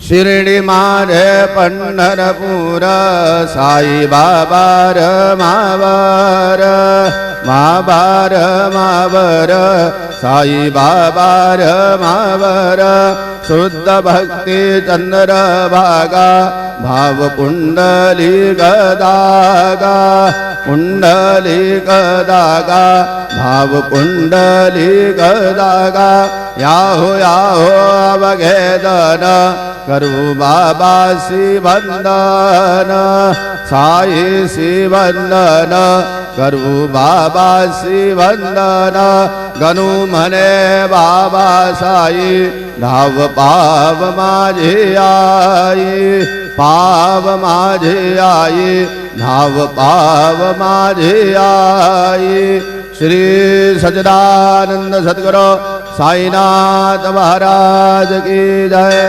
शिर्डी माझे पंढरपूर साई बाबा मावर मावर मावर साई बाबा मावर शुद्ध भक्ती चंद्र भागा भाव पुंडली गदागा पुंडली गदागा भाव पुंडली गदागा याहो याहो अवघेदन करू बाबासी वंदन साई सी वंदन करू बाबासी वंदन गणू म्हणे बाबा साई धाव पाव माझी आई पाव माझी आई धाव पाव माझी आई। श्री सच्चिदानंद सद्गुरु साईनाथ महाराज की जय।